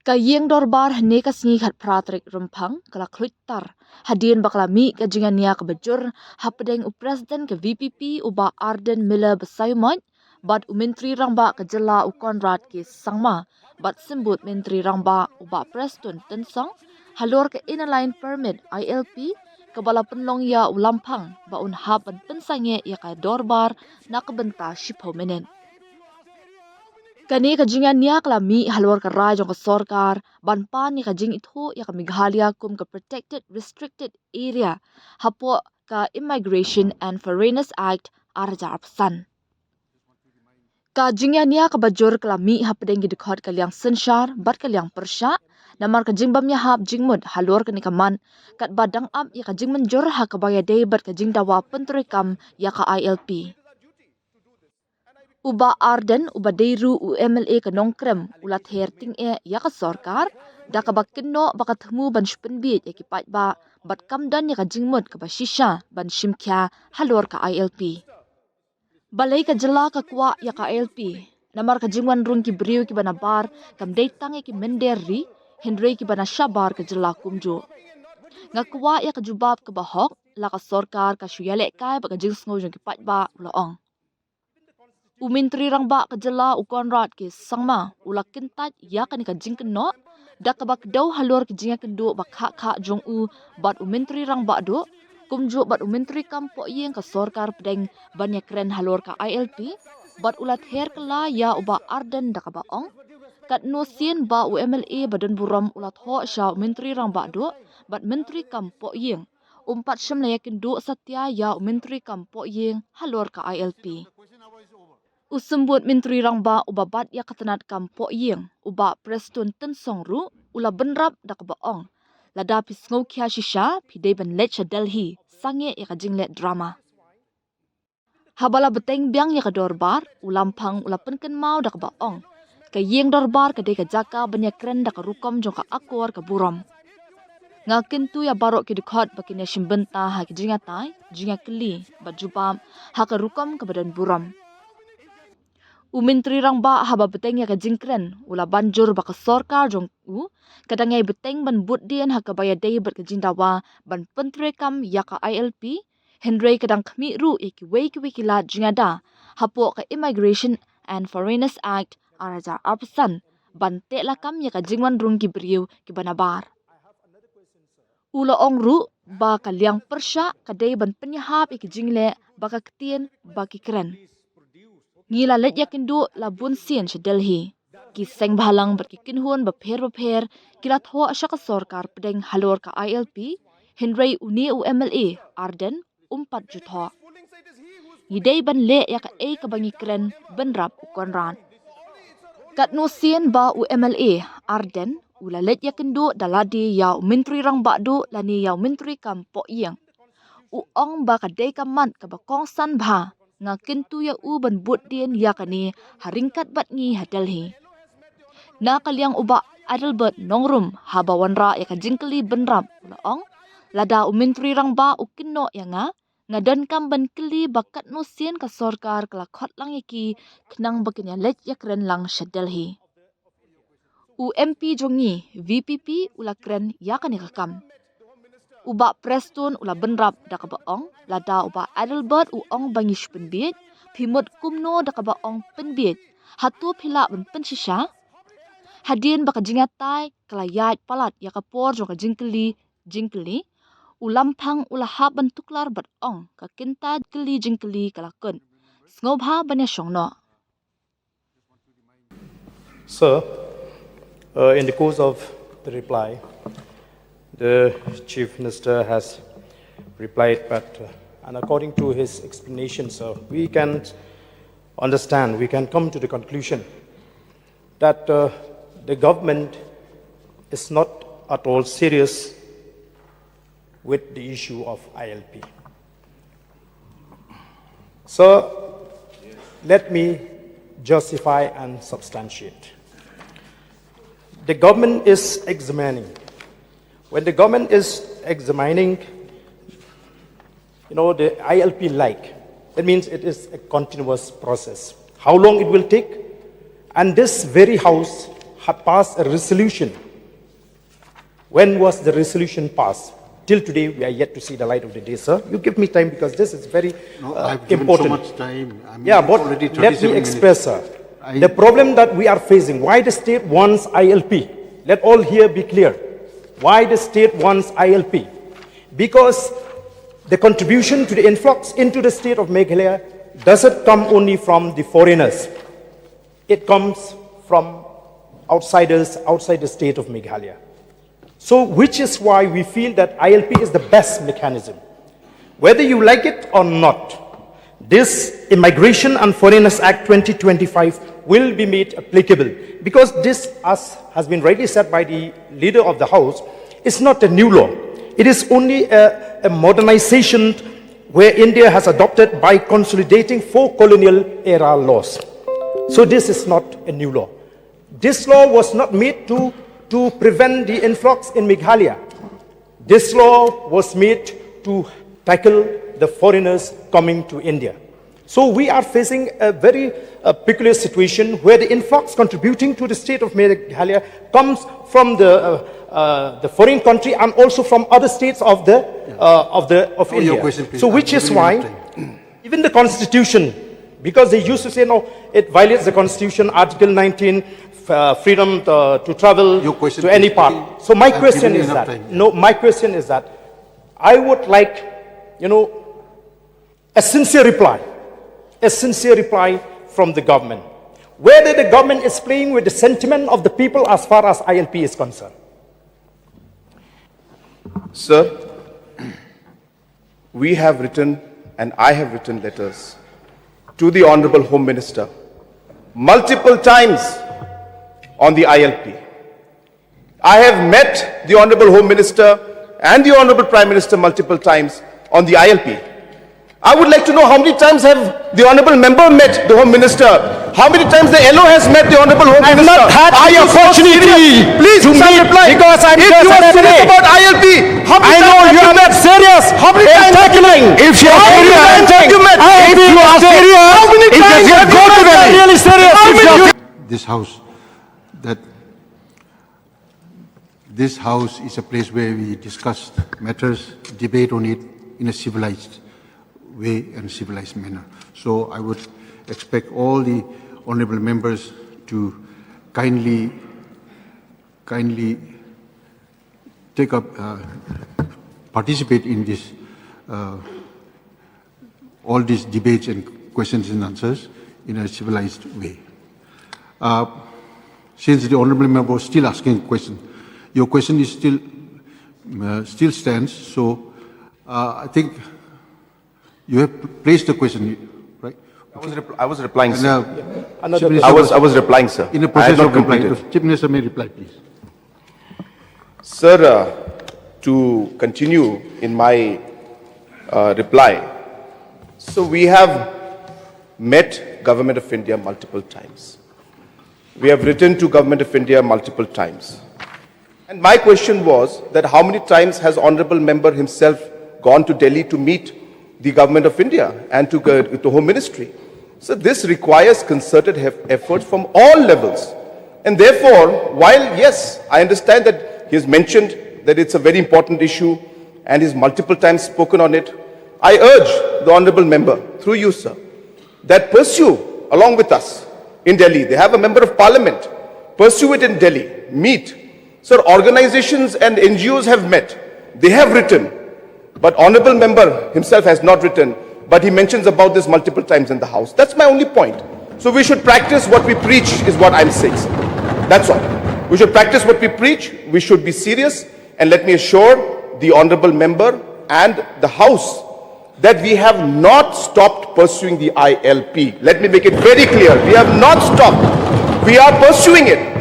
Ka iingdorbar hne ka sngi khat pratrik rumpang kala Khluit tar hadien baklami ka jingania ka bajur hapdeng u president ka VPP u Bah Ardent mila besayumot bat u menteri rangba ka jela u Conrad ke sangma bat sembut menteri rangba u Bah Prestone tensong halor ka inline permit ILP ka bala penlong ya u lampang ba un hab ban pensange ya ka dorbar na ka benta shipho menen. Kani kajingan niya kalami halor ka rajong ka sorkar banpan ni kajing itu ya ka Meghalaya kum ka protected restricted area hapo ka Immigration and Foreigners Act arja apsan. Kajingan niya ka bajur kalami hapdeng gidekot kaliang sensyar bat kaliang persya namar kajing bam ya hap jingmud halor ka nikaman kat badang am ya kajing menjur ha ka bayade bat kajing dawa penturikam ya ka ILP. Bah Ardent uba deiru UMLA ka nongkrem ulat herting ya ka sorkar da ka bakino baka themu ban shpenbit ya kipat ba bat kamdan ya ka jingmut ka bashisha ban shimkya halor ka ILP. Balai ka jela ka kwa ya ka ILP namar ka jingwan rung ki briu ki banabar kam deitang ya ki menderi Henry ki bana shabar ka jela kumjo. Ngakwa ya ka jubab ka bahok la ka sorkar ka shuyalek kai baka jing sngo jong kipat ba uloong. Menteri rangba ka jela u Conrad ke sangma ulak kentat ya kan ka jingkeno da ka bak dau halor ke jinga kendo bak kha jong u bat menteri rangba do kumjo bat menteri kampo yeng ka sorkar pedeng banyak keren halor ka ILP bat ulat her kala ya u Bah Ardent da ka baong kat no sien ba UMLA badan buram ulat ho sha menteri rangba do bat menteri kampo yeng umpat syam la kendo satya ya menteri kampo yeng halor ka ILP. Usembut menteri rangba ubabat ya katanat kampo yeng Bah Prestone tensong ru ula benrap da kabaong lada pisngau kya shisha pidei ban let cha Delhi sange ya kajinglet drama habala beteng biang ya dorbar ulampang ula penken mau da kabaong ka iingdorbar ka de ka jaka banyak keren da karukom jong ka akor ka buram ngakin tu ya barok ki dekhot bakin ya shimbenta ha ki jinga tai jinga keli bajubam ha ka rukom ka badan buram. Menteri rangba haba beteng ya ka jingkren ula banjur baka sorkar jong u kadangai beteng ban buddian ha ka bayadei ber ka jindawa ban pentrekam ya ka ILP Henry kadang khmi ru ki weki la jingada hapo ka Immigration and Foreigners Act araja arpsan ban te lakam ya ka jingwan rung ki briu ki banabar ula ong ru ba ka liang persya kadai ban penyahap ki jingle baka ketien baki keren ngila let yakin do la bun sien sa Delhi ki seng balang bat ki kinhun ba pher kila tho asya ka sorkar pedeng halor ka ILP Henry uni UMLA Ardent umpat jutho ngidei ban le ya ka ka bangi kren benrap u Conrad kat no sien ba UMLA Ardent ula let yakin do daladi ya menteri rangba do lani ya menteri kampo yeng u ong ba ka dei kamat ka ba kongsan ba ngakin tu ya u ban buddian ya kani haringkat bat ngi Delhi na kaliang uba Adelbert nongrum haba wanra ya ka jingkeli benrap ulaong lada menteri rangba ukinno ya ngadan kam ban keli bakat no sien ka sorkar kelakot lang iki knang bakin ya let ya kren lang sa Delhi MP jongi VPP ula kren ya kani kakam Bah Prestone ula benrap da ka baong lada uba Adelbert ong bangish penbit pimut kumno da ka baong penbit hatu pila ban pensisha hadien baka jingatai kelayat palat ya ka por jo ka jingkeli ulampang ula hab ban tuklar bat ong ka kinta jingkeli kalakun ngobha banya shongno. Sir, in the course of the reply, the Chief Minister has replied, and according to his explanation, sir, we can understand, we can come to the conclusion that the government is not at all serious with the issue of ILP. So, let me justify and substantiate. The government is examining. When the government is examining, the ILP that means it is a continuous process. How long it will take? And this very house passed a resolution. When was the resolution passed? Till today, we are yet to see the light of the day, sir. You give me time because this is very I've given important. so much time. I mean, Yeah, it's but already let 37 me express, sir. I- The problem that we are facing, why the state wants ILP? Let all here be clear. Why the state wants ILP? Because the contribution to the influx into the state of Meghalaya doesn't come only from the foreigners. It comes from outsiders outside the state of Meghalaya. So, which is why we feel that ILP is the best mechanism. Whether you like it or not, this Immigration and Foreigners Act 2025 will be made applicable, because this, as has been rightly said by the leader of the House, is not a new law. It is only a modernization where India has adopted by consolidating 4 colonial era laws. So this is not a new law. This law was not made to prevent the influx in Meghalaya. This law was made to tackle the foreigners coming to India. So we are facing a very peculiar situation where the influx contributing to the state of Meghalaya comes from the foreign country and also from other states of India. your question, please. So which is why even the constitution, because they used to say no, it violates the constitution, Article 19, freedom to travel Your question, to any please. part. So my I've question given you is enough that, time. no, my question is that I would like, a sincere reply from the government, whether the government is playing with the sentiment of the people as far as ILP is concerned. Sir, we have written, and I have written letters to the Honorable Home Minister multiple times on the ILP. I have met the Honorable Home Minister and the Honorable Prime Minister multiple times on the ILP. I would like to know how many times have the Honorable Member met the Home Minister? How many times the LO has met the Honorable Home I have Minister? not had the opportunity Please, to some meet reply. because I'm if just you are an serious MA. about ILP, how many I know times you are not serious. How many times have you met? If you are How many serious, times have you met? if you are serious, how many if times you have go you to met? them really serious. How If many you are This house is a place where we discuss matters, debate on it in a civilized way and civilized manner. So I would expect all the honorable members to kindly take up, participate in this, all these debates and questions and answers in a civilized way. Since the honorable member was still asking a question, your question is still stands. So I think you have placed the question, right? I was replying, And, sir. Another Chief I Minister was replying, sir. in the I had process not of replying. completed. Chief Minister may reply, please. Sir, to continue in my reply, so we have met Government of India multiple times. We have written to Government of India multiple times. And my question was that how many times has Honorable Member himself gone to Delhi to meet the Government of India and to Home Ministry? So this requires concerted efforts from all levels. And therefore, while yes, I understand that he has mentioned that it's a very important issue and he's multiple times spoken on it, I urge the Honorable Member, through you, sir, that pursue along with us in Delhi. They have a Member of Parliament. Pursue it in Delhi. Meet. Sir, organizations and NGOs have met. They have written. But Honorable Member himself has not written. But he mentions about this multiple times in the House. That's my only point. So we should practice what we preach is what I'm saying, sir. That's all. We should practice what we preach. We should be serious. And let me assure the Honorable Member and the House that we have not stopped pursuing the ILP. Let me make it very clear. We have not stopped. We are pursuing it.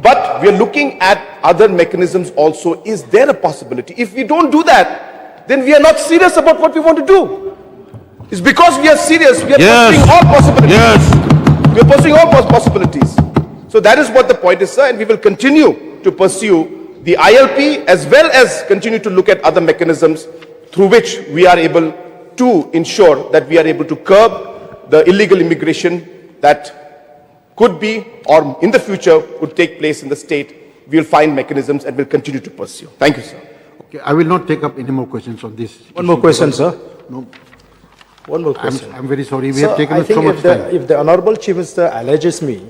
But we are looking at other mechanisms also. Is there a possibility? If we don't do that, then we are not serious about what we want to do. It's because we are serious. We are pursuing all possibilities. We are pursuing all possibilities. So that is what the point is, sir. And we will continue to pursue the ILP as well as continue to look at other mechanisms through which we are able to ensure that we are able to curb the illegal immigration that could be or in the future would take place in the state, we'll find mechanisms and will continue to pursue. Thank you, sir. Okay, I will not take up any more questions on this. One more question, sir. No, One more question. I'm very sorry. We Sir, have taken I up so think much time. if the Honorable Chief Minister alleges me,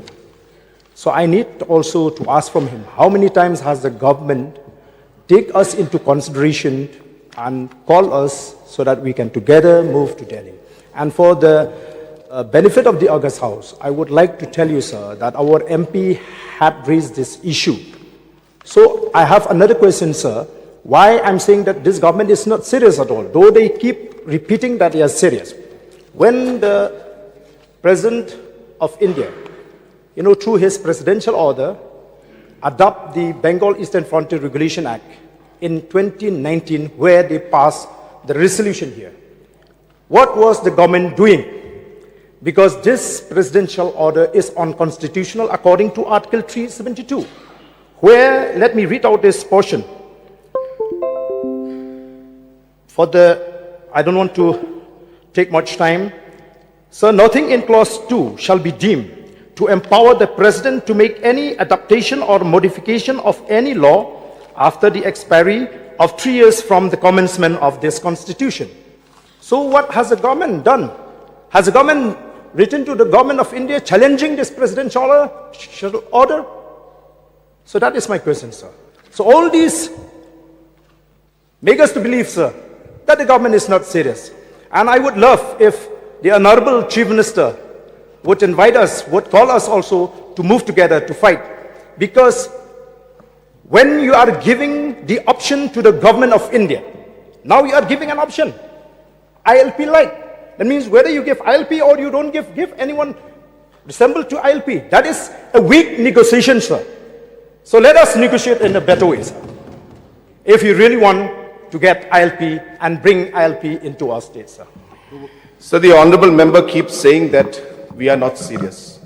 so I need also to ask from him, how many times has the government take us into consideration and call us so that we can together move to Delhi? And for the benefit of the August House, I would like to tell you, sir, that our MP had raised this issue. So I have another question, sir. Why I'm saying that this government is not serious at all, though they keep repeating that they are serious. When the President of India, through his presidential order, adopt the Bengal Eastern Frontier Regulation Act in 2019, where they passed the resolution here, what was the government doing? Because this presidential order is unconstitutional according to Article 372, where, let me read out this portion. I don't want to take much time. Sir, nothing in clause 2 shall be deemed to empower the president to make any adaptation or modification of any law after the expiry of 3 years from the commencement of this constitution. So what has the government done? Has the government written to the government of India challenging this presidential order? So that is my question, sir. So all these make us to believe, sir, that the government is not serious. And I would love if the Honorable Chief Minister would invite us, would call us also to move together to fight. Because when you are giving the option to the government of India, now you are giving an option, ILP light. That means whether you give ILP or you don't give anyone resemble to ILP. That is a weak negotiation, sir. So let us negotiate in a better way, sir. If you really want to get ILP and bring ILP into our state, sir. So the honorable member keeps saying that we are not serious.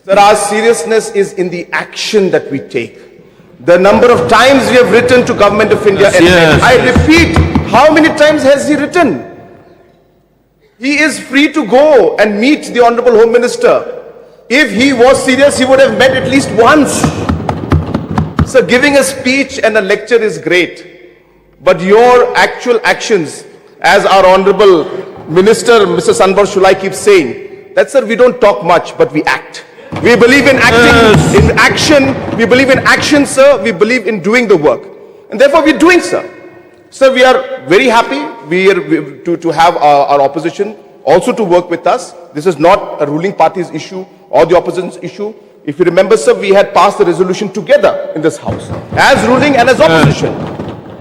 Sir, our seriousness is in the action that we take. The number of times we have written to Government of India, Yes. I repeat, how many times has he written? He is free to go and meet the Honorable Home Minister. If he was serious, he would have met at least once. So giving a speech and a lecture is great. But your actual actions, as our Honorable Minister, Mr. Sanbar Shulai keeps saying, that sir, we don't talk much, but we act. We believe in acting, in action. We believe in action, sir. We believe in doing the work. And therefore we're doing, sir. Sir, we are very happy to have our opposition also to work with us. This is not a ruling party's issue or the opposition's issue. If you remember, sir, we had passed the resolution together in this house, as ruling and as opposition.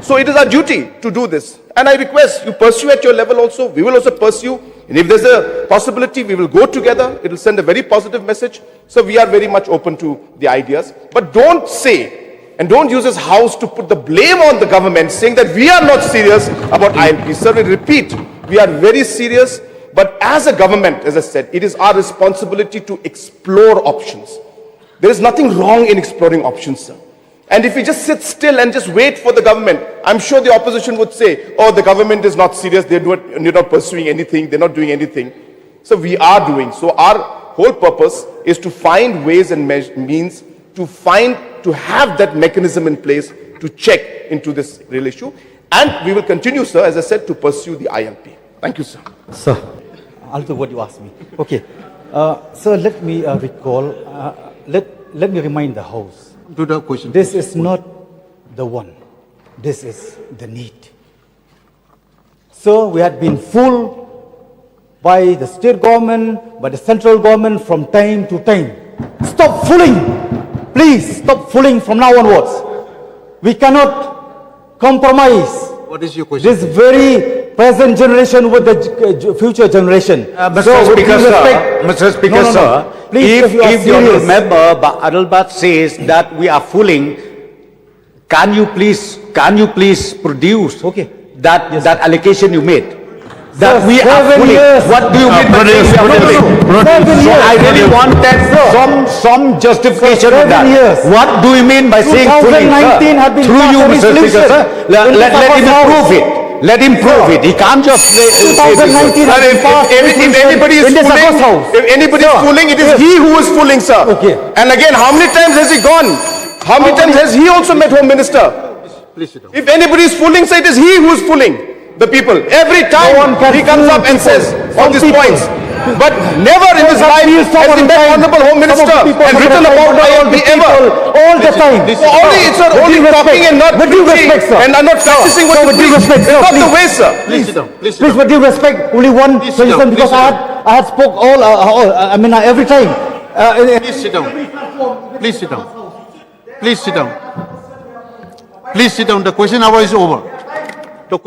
So it is our duty to do this. And I request you pursue at your level also. We will also pursue. And if there's a possibility, we will go together. It will send a very positive message. So we are very much open to the ideas. But don't say and don't use this house to put the blame on the government, saying that we are not serious about ILP. Sir, we repeat, we are very serious. But as a government, as I said, it is our responsibility to explore options. There is nothing wrong in exploring options, sir. And if we just sit still and just wait for the government, I'm sure the opposition would say, oh, the government is not serious, they're not pursuing anything, they're not doing anything. So we are doing. So our whole purpose is to find ways and means to have that mechanism in place to check into this real issue. And we will continue, sir, as I said, to pursue the ILP. Thank you, sir. Sir, I'll do what you asked me. Okay. Sir, let me recall, let me remind the House. To the question. This is not the one. This is the need. So we had been fooled by the state government, by the central government from time to time. Stop fooling. Please stop fooling from now onwards. We cannot compromise What is your question? this very present generation with the future generation. Mr. with Speaker, due sir, Mr. Speaker, sir, Please, if you are the honourable serious. member Bah Ardent says that we are fooling, can you please produce Okay. that Yes, that allegation you made? That Sir, we are 7 fooling. years. What do you mean by saying we are fooling? So I really wanted some justification of that. 7 years. What do you mean by saying fooling, sir? 2019 had been Through you, passed a Mr. Speaker, resolution. sir. Let him prove it. Let him prove it. He can't just say 2019 Sir, if anybody is fooling, if anybody is fooling, it is he who is fooling, sir. Okay. And again, how many times has he gone? How many times has he also met Home Minister? Please sit down. If anybody is fooling, sir, it is he who is fooling the people. Every time he comes up and says all these points. But never in his life has he met Honorable Home Minister and written about ILP ever. All the time. So only talking and not preaching and not practicing what you preach. It's not the way, sir. Please sit down. Please sit Please, down. with due respect, only one Please sit down, suggestion, because please sit I had spoke every time. Please sit down. Please sit down. Please sit down. Please sit down. The question hour is over. The